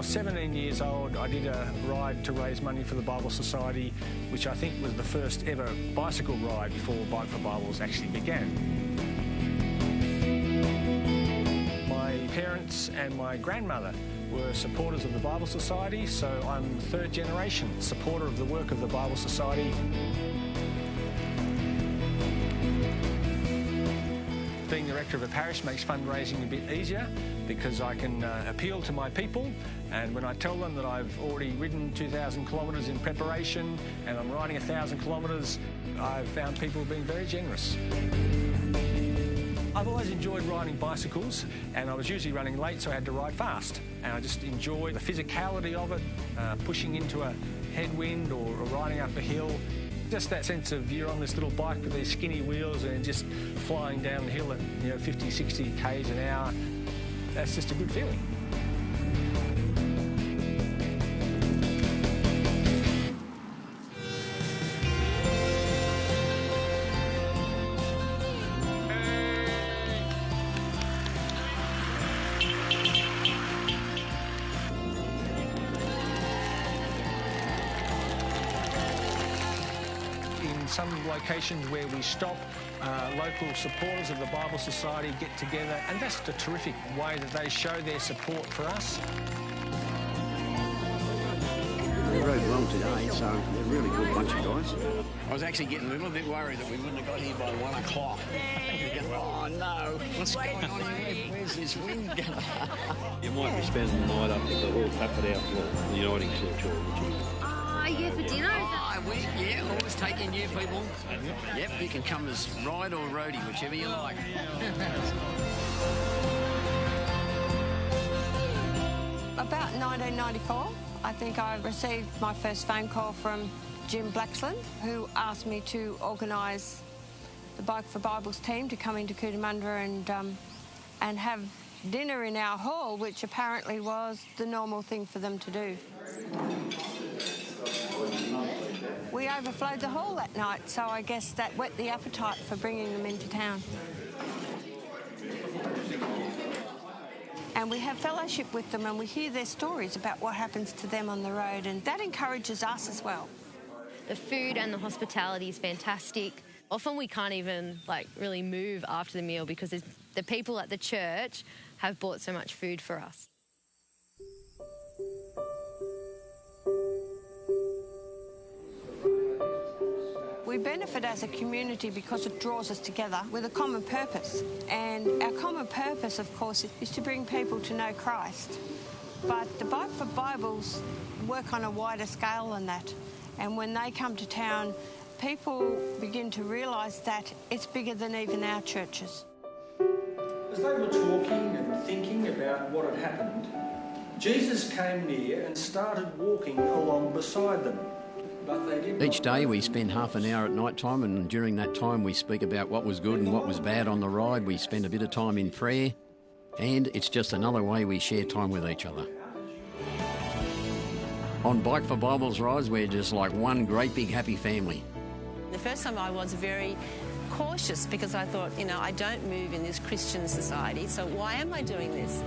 was 17 years old, I did a ride to raise money for the Bible Society, which I think was the first ever bicycle ride before Bike for Bibles actually began. My parents and my grandmother were supporters of the Bible Society, so I'm third generation supporter of the work of the Bible Society. Being the rector of a parish makes fundraising a bit easier because I can appeal to my people, and when I tell them that I've already ridden 2,000 kilometres in preparation and I'm riding 1,000 kilometres, I've found people being very generous. I've always enjoyed riding bicycles, and I was usually running late, so I had to ride fast. And I just enjoy the physicality of it, pushing into a headwind or riding up a hill. Just that sense of you're on this little bike with these skinny wheels and just flying down the hill at 50, 60 k's an hour. That's just a good feeling. In some locations where we stop, local supporters of the Bible Society get together, and that's a terrific way that they show their support for us. We rode well today, so we're a really good bunch of guys. I was actually getting a little bit worried that we wouldn't have got here by 1 o'clock. Oh no, what's going on here? Where's this wind going? You might be spending the night up at the Hall Pappert out for the Uniting Church, would you? Yeah, for dinner. Always taking you people. Yep, you can come as ride or roadie, whichever you like. About 1994, I think I received my first phone call from Jim Blaxland, who asked me to organise the Bike for Bibles team to come into Cootamundra and have dinner in our hall, which apparently was the normal thing for them to do. We overflowed the hall that night, so I guess that whet the appetite for bringing them into town. And we have fellowship with them, and we hear their stories about what happens to them on the road, and that encourages us as well. The food and the hospitality is fantastic. Often we can't even really move after the meal because the people at the church have bought so much food for us. We benefit as a community because it draws us together with a common purpose. And our common purpose, of course, is to bring people to know Christ. But the Bike for Bibles work on a wider scale than that. And when they come to town, people begin to realise that it's bigger than even our churches. As they were talking and thinking about what had happened, Jesus came near and started walking along beside them. Each day we spend half an hour at night time, and during that time we speak about what was good and what was bad on the ride. We spend a bit of time in prayer, and it's just another way we share time with each other. On Bike for Bibles rides, we're just like one great big happy family. The first time I was very cautious because I thought, I don't move in this Christian society, so why am I doing this?